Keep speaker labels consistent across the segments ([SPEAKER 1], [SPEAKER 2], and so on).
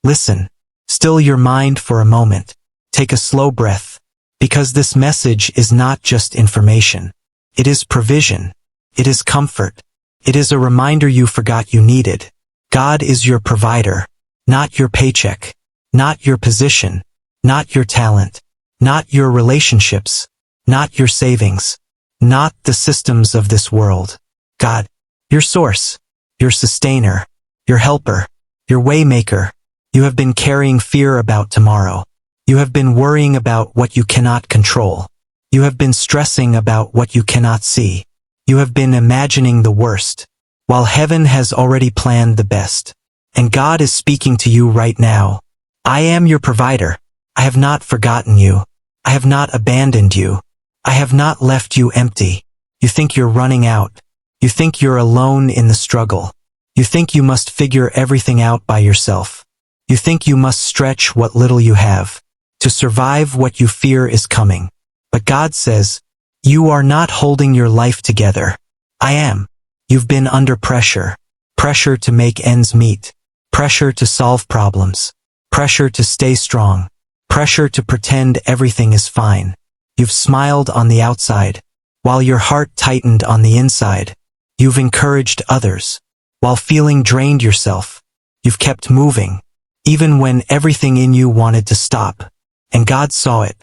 [SPEAKER 1] Listen. Still your mind for a moment. Take a slow breath. Because this message is not just information. It is provision. It is comfort. It is a reminder you forgot you needed. God is your provider, not your paycheck, not your position, not your talent, not your relationships, not your savings, not the systems of this world. God, your source, your sustainer, your helper, your waymaker. You have been carrying fear about tomorrow. You have been worrying about what you cannot control. You have been stressing about what you cannot see. You have been imagining the worst, while heaven has already planned the best. And God is speaking to you right now. I am your provider. I have not forgotten you. I have not abandoned you. I have not left you empty. You think you're running out. You think you're alone in the struggle. You think you must figure everything out by yourself. You think you must stretch what little you have to survive what you fear is coming. But God says, you are not holding your life together. I am. You've been under pressure. Pressure to make ends meet. Pressure to solve problems. Pressure to stay strong. Pressure to pretend everything is fine. You've smiled on the outside, while your heart tightened on the inside. You've encouraged others, while feeling drained yourself. You've kept moving, even when everything in you wanted to stop. And God saw it.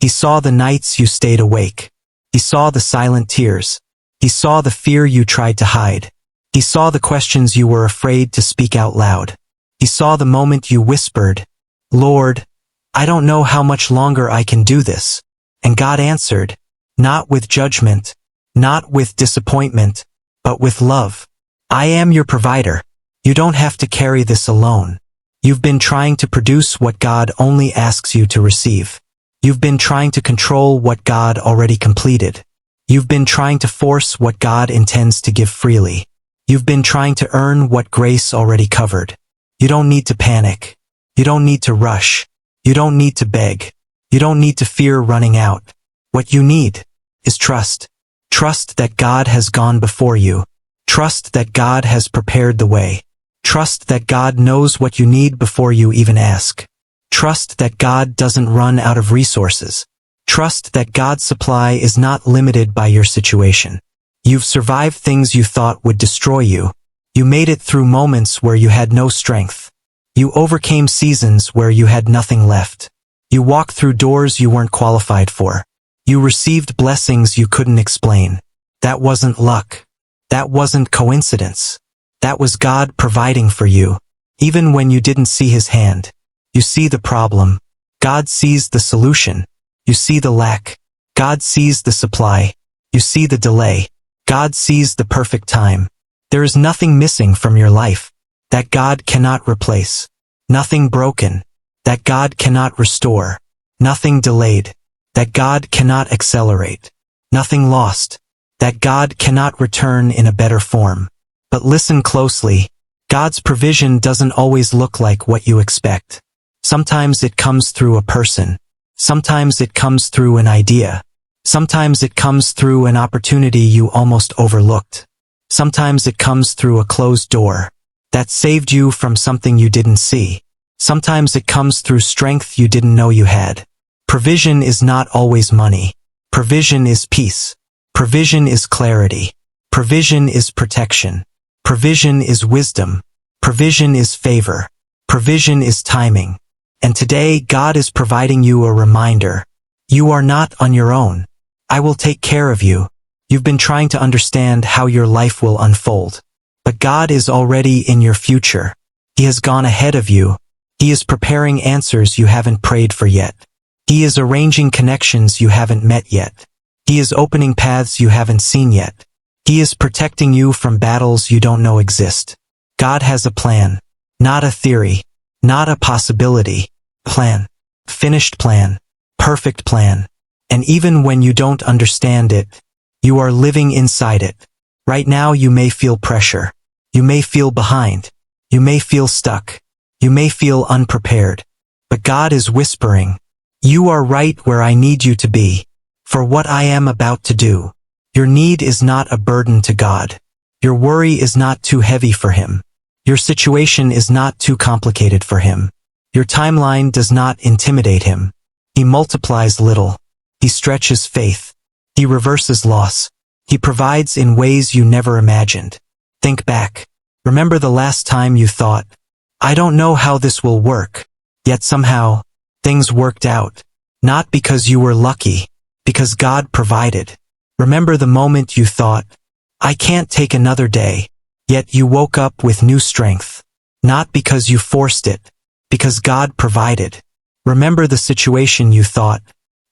[SPEAKER 1] He saw the nights you stayed awake. He saw the silent tears. He saw the fear you tried to hide. He saw the questions you were afraid to speak out loud. He saw the moment you whispered, Lord, I don't know how much longer I can do this. And God answered, not with judgment, not with disappointment, but with love. I am your provider. You don't have to carry this alone. You've been trying to produce what God only asks you to receive. You've been trying to control what God already completed. You've been trying to force what God intends to give freely. You've been trying to earn what grace already covered. You don't need to panic. You don't need to rush. You don't need to beg. You don't need to fear running out. What you need is trust. Trust that God has gone before you. Trust that God has prepared the way. Trust that God knows what you need before you even ask. Trust that God doesn't run out of resources. Trust that God's supply is not limited by your situation. You've survived things you thought would destroy you. You made it through moments where you had no strength. You overcame seasons where you had nothing left. You walked through doors you weren't qualified for. You received blessings you couldn't explain. That wasn't luck. That wasn't coincidence. That was God providing for you. Even when you didn't see His hand. You see the problem. God sees the solution. You see the lack. God sees the supply. You see the delay. God sees the perfect time. There is nothing missing from your life that God cannot replace. Nothing broken that God cannot restore. Nothing delayed that God cannot accelerate. Nothing lost that God cannot return in a better form. But listen closely. God's provision doesn't always look like what you expect. Sometimes it comes through a person. Sometimes it comes through an idea. Sometimes it comes through an opportunity you almost overlooked. Sometimes it comes through a closed door that saved you from something you didn't see. Sometimes it comes through strength you didn't know you had. Provision is not always money. Provision is peace. Provision is clarity. Provision is protection. Provision is wisdom. Provision is favor. Provision is timing. And today God is providing you a reminder. You are not on your own. I will take care of you. You've been trying to understand how your life will unfold. But God is already in your future. He has gone ahead of you. He is preparing answers you haven't prayed for yet. He is arranging connections you haven't met yet. He is opening paths you haven't seen yet. He is protecting you from battles you don't know exist. God has a plan, not a theory, not a possibility. Plan. Finished plan. Perfect plan. And even when you don't understand it, you are living inside it. Right now you may feel pressure. You may feel behind. You may feel stuck. You may feel unprepared. But God is whispering, you are right where I need you to be, for what I am about to do. Your need is not a burden to God. Your worry is not too heavy for Him. Your situation is not too complicated for Him. Your timeline does not intimidate him. He multiplies little. He stretches faith. He reverses loss. He provides in ways you never imagined. Think back. Remember the last time you thought, I don't know how this will work. Yet somehow, things worked out. Not because you were lucky, because God provided. Remember the moment you thought, I can't take another day. Yet you woke up with new strength. Not because you forced it, because God provided. Remember the situation you thought,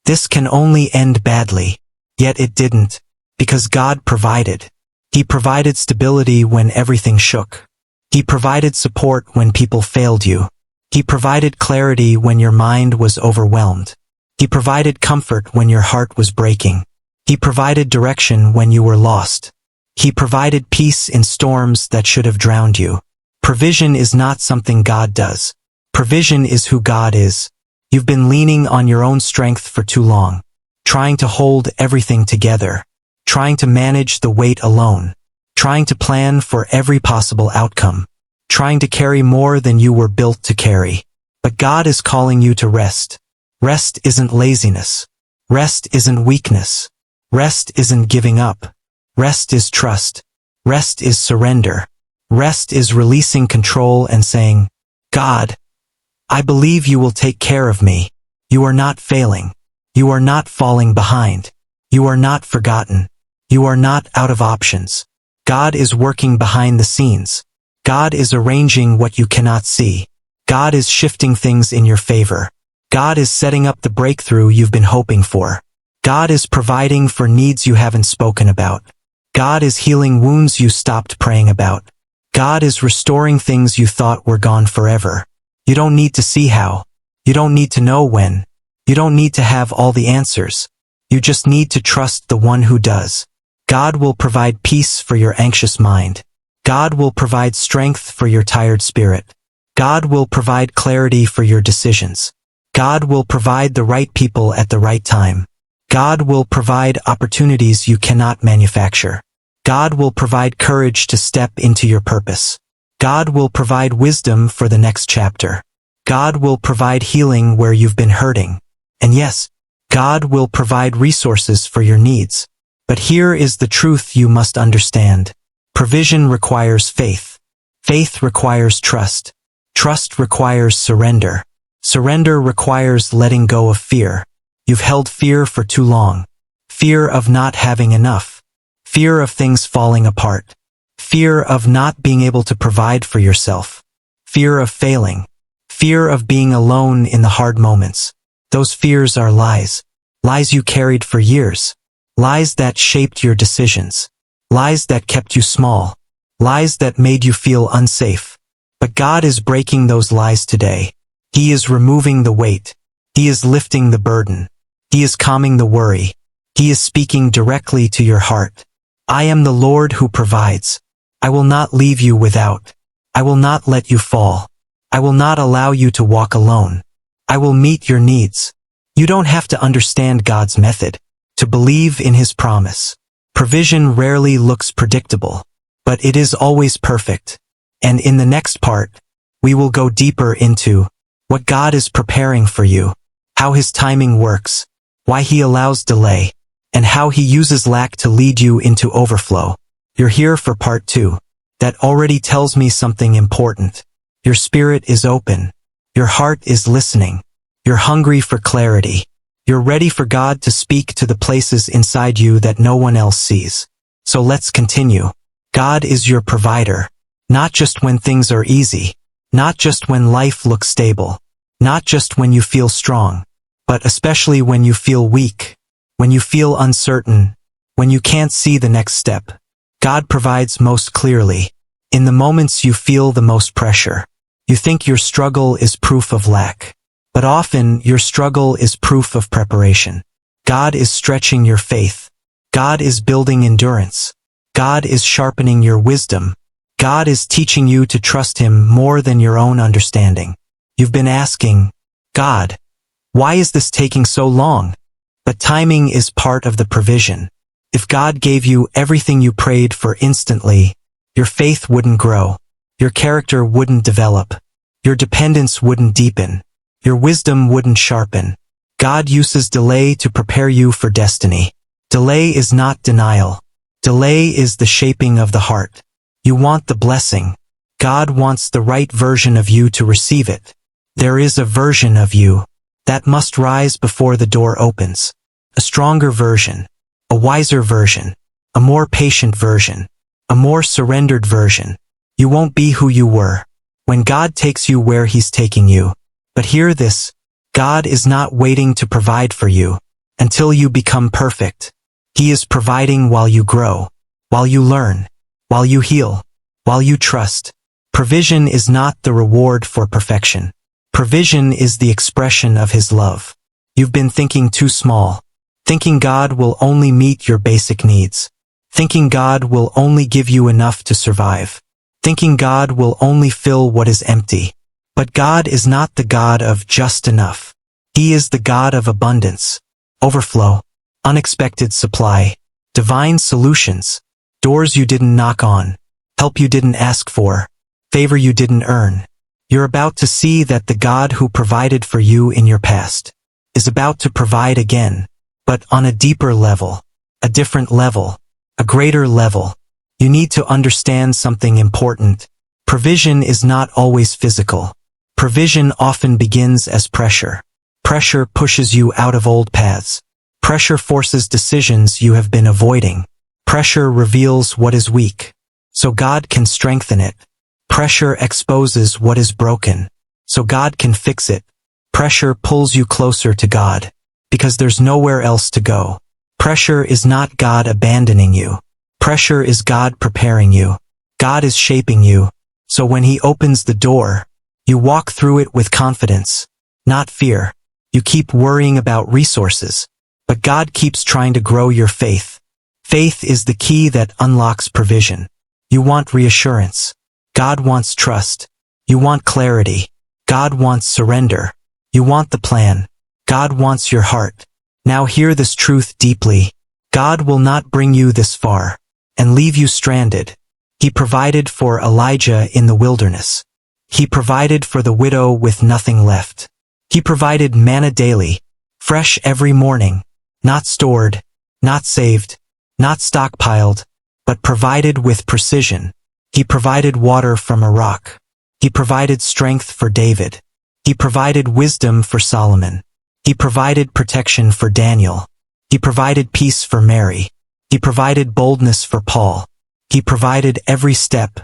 [SPEAKER 1] this can only end badly. Yet it didn't, because God provided. He provided stability when everything shook. He provided support when people failed you. He provided clarity when your mind was overwhelmed. He provided comfort when your heart was breaking. He provided direction when you were lost. He provided peace in storms that should have drowned you. Provision is not something God does. Provision is who God is. You've been leaning on your own strength for too long, trying to hold everything together, trying to manage the weight alone, trying to plan for every possible outcome, trying to carry more than you were built to carry. But God is calling you to rest. Rest isn't laziness. Rest isn't weakness. Rest isn't giving up. Rest is trust. Rest is surrender. Rest is releasing control and saying, God, I believe you will take care of me. You are not failing. You are not falling behind. You are not forgotten. You are not out of options. God is working behind the scenes. God is arranging what you cannot see. God is shifting things in your favor. God is setting up the breakthrough you've been hoping for. God is providing for needs you haven't spoken about. God is healing wounds you stopped praying about. God is restoring things you thought were gone forever. You don't need to see how. You don't need to know when. You don't need to have all the answers. You just need to trust the one who does. God will provide peace for your anxious mind. God will provide strength for your tired spirit. God will provide clarity for your decisions. God will provide the right people at the right time. God will provide opportunities you cannot manufacture. God will provide courage to step into your purpose. God will provide wisdom for the next chapter. God will provide healing where you've been hurting. And yes, God will provide resources for your needs. But here is the truth you must understand. Provision requires faith. Faith requires trust. Trust requires surrender. Surrender requires letting go of fear. You've held fear for too long. Fear of not having enough. Fear of things falling apart. Fear of not being able to provide for yourself. Fear of failing. Fear of being alone in the hard moments. Those fears are lies. Lies you carried for years. Lies that shaped your decisions. Lies that kept you small. Lies that made you feel unsafe. But God is breaking those lies today. He is removing the weight. He is lifting the burden. He is calming the worry. He is speaking directly to your heart. I am the Lord who provides. I will not leave you without. I will not let you fall. I will not allow you to walk alone. I will meet your needs. You don't have to understand God's method to believe in His promise. Provision rarely looks predictable, but it is always perfect. And in the next part, we will go deeper into what God is preparing for you, how His timing works, why He allows delay, and how He uses lack to lead you into overflow. You're here for part 2. That already tells me something important. Your spirit is open. Your heart is listening. You're hungry for clarity. You're ready for God to speak to the places inside you that no one else sees. So let's continue. God is your provider. Not just when things are easy. Not just when life looks stable. Not just when you feel strong. But especially when you feel weak. When you feel uncertain. When you can't see the next step. God provides most clearly. In the moments you feel the most pressure. You think your struggle is proof of lack. But often, your struggle is proof of preparation. God is stretching your faith. God is building endurance. God is sharpening your wisdom. God is teaching you to trust Him more than your own understanding. You've been asking, God, why is this taking so long? But timing is part of the provision. If God gave you everything you prayed for instantly, your faith wouldn't grow. Your character wouldn't develop. Your dependence wouldn't deepen. Your wisdom wouldn't sharpen. God uses delay to prepare you for destiny. Delay is not denial. Delay is the shaping of the heart. You want the blessing. God wants the right version of you to receive it. There is a version of you that must rise before the door opens. A stronger version, a wiser version, a more patient version, a more surrendered version. You won't be who you were when God takes you where He's taking you. But hear this, God is not waiting to provide for you until you become perfect. He is providing while you grow, while you learn, while you heal, while you trust. Provision is not the reward for perfection. Provision is the expression of His love. You've been thinking too small, thinking God will only meet your basic needs, thinking God will only give you enough to survive, thinking God will only fill what is empty. But God is not the God of just enough. He is the God of abundance, overflow, unexpected supply, divine solutions, doors you didn't knock on, help you didn't ask for, favor you didn't earn. You're about to see that the God who provided for you in your past is about to provide again, but on a deeper level, a different level, a greater level. You need to understand something important. Provision is not always physical. Provision often begins as pressure. Pressure pushes you out of old paths. Pressure forces decisions you have been avoiding. Pressure reveals what is weak, so God can strengthen it. Pressure exposes what is broken, so God can fix it. Pressure pulls you closer to God, because there's nowhere else to go. Pressure is not God abandoning you. Pressure is God preparing you. God is shaping you, so when He opens the door, you walk through it with confidence, not fear. You keep worrying about resources, but God keeps trying to grow your faith. Faith is the key that unlocks provision. You want reassurance. God wants trust. You want clarity. God wants surrender. You want the plan. God wants your heart. Now hear this truth deeply. God will not bring you this far and leave you stranded. He provided for Elijah in the wilderness. He provided for the widow with nothing left. He provided manna daily, fresh every morning, not stored, not saved, not stockpiled, but provided with precision. He provided water from a rock. He provided strength for David. He provided wisdom for Solomon. He provided protection for Daniel. He provided peace for Mary. He provided boldness for Paul. He provided every step,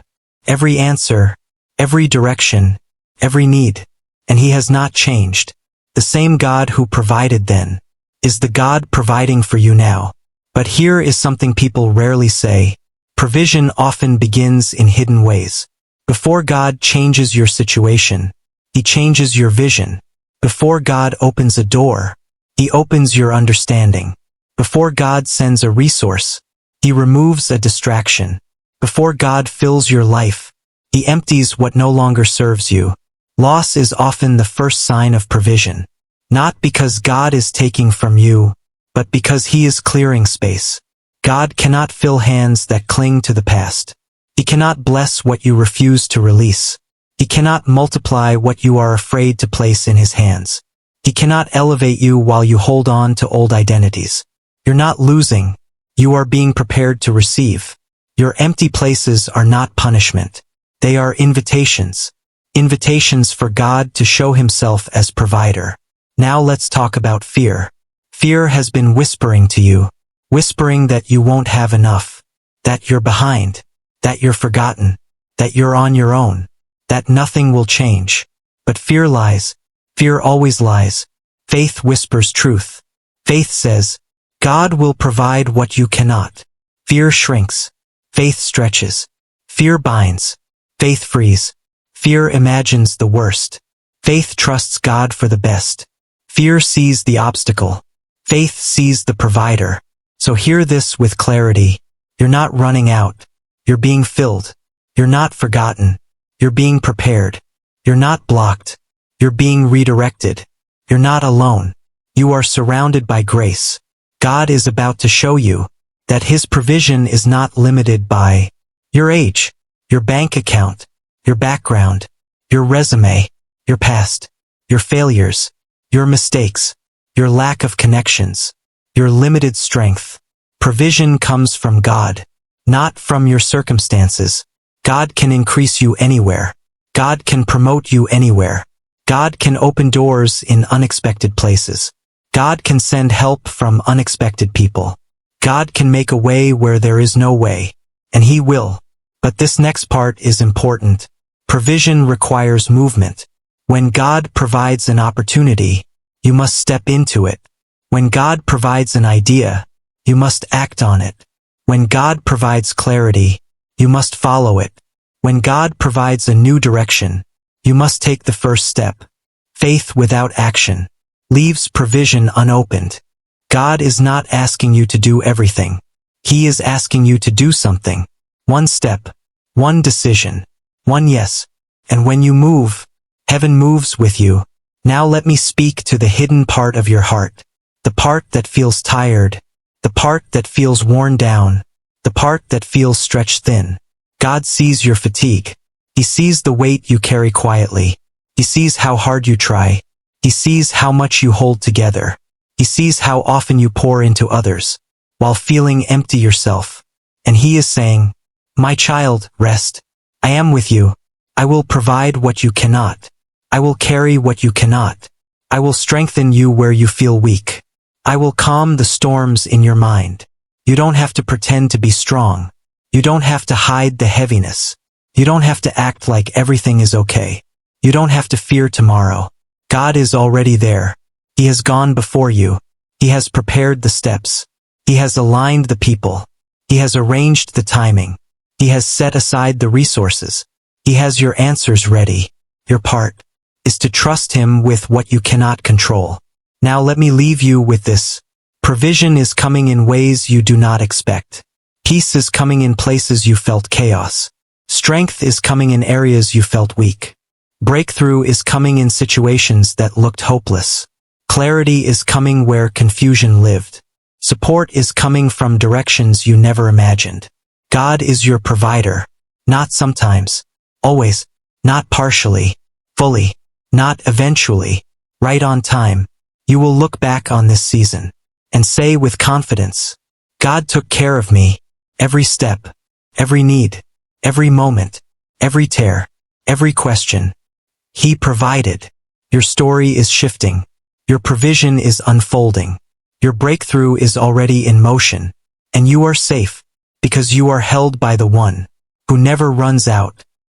[SPEAKER 1] every answer, every direction, every need, and He has not changed. The same God who provided then is the God providing for you now. But here is something people rarely say. Provision often begins in hidden ways. Before God changes your situation, He changes your vision. Before God opens a door, He opens your understanding. Before God sends a resource, He removes a distraction. Before God fills your life, He empties what no longer serves you. Loss is often the first sign of provision. Not because God is taking from you, but because He is clearing space. God cannot fill hands that cling to the past. He cannot bless what you refuse to release. He cannot multiply what you are afraid to place in His hands. He cannot elevate you while you hold on to old identities. You're not losing. You are being prepared to receive. Your empty places are not punishment. They are invitations. Invitations for God to show Himself as provider. Now let's talk about fear. Fear has been whispering to you, whispering that you won't have enough, that you're behind, that you're forgotten, that you're on your own, that nothing will change. But fear lies. Fear always lies. Faith whispers truth. Faith says, God will provide what you cannot. Fear shrinks. Faith stretches. Fear binds. Faith frees. Fear imagines the worst. Faith trusts God for the best. Fear sees the obstacle. Faith sees the provider. So hear this with clarity. You're not running out. You're being filled. You're not forgotten. You're being prepared. You're not blocked. You're being redirected. You're not alone. You are surrounded by grace. God is about to show you that His provision is not limited by your age, your bank account, your background, your resume, your past, your failures, your mistakes, your lack of connections, your limited strength. Provision comes from God, not from your circumstances. God can increase you anywhere. God can promote you anywhere. God can open doors in unexpected places. God can send help from unexpected people. God can make a way where there is no way, and He will. But this next part is important. Provision requires movement. When God provides an opportunity, you must step into it. When God provides an idea, you must act on it. When God provides clarity, you must follow it. When God provides a new direction, you must take the first step. Faith without action leaves provision unopened. God is not asking you to do everything. He is asking you to do something. One step, one decision, one yes. And when you move, heaven moves with you. Now let me speak to the hidden part of your heart. The part that feels tired. The part that feels worn down. The part that feels stretched thin. God sees your fatigue. He sees the weight you carry quietly. He sees how hard you try. He sees how much you hold together. He sees how often you pour into others, while feeling empty yourself. And He is saying, "My child, rest. I am with you. I will provide what you cannot. I will carry what you cannot. I will strengthen you where you feel weak. I will calm the storms in your mind. You don't have to pretend to be strong. You don't have to hide the heaviness. You don't have to act like everything is okay. You don't have to fear tomorrow. God is already there. He has gone before you. He has prepared the steps. He has aligned the people. He has arranged the timing. He has set aside the resources. He has your answers ready. Your part is to trust Him with what you cannot control. Now let me leave you with this. Provision is coming in ways you do not expect. Peace is coming in places you felt chaos. Strength is coming in areas you felt weak. Breakthrough is coming in situations that looked hopeless. Clarity is coming where confusion lived. Support is coming from directions you never imagined. God is your provider, not sometimes, always, not partially, fully, not eventually, right on time. You will look back on this season and say with confidence, God took care of me, every step, every need, every moment, every tear, every question. He provided. Your story is shifting. Your provision is unfolding. Your breakthrough is already in motion. And you are safe, because you are held by the One who never runs out,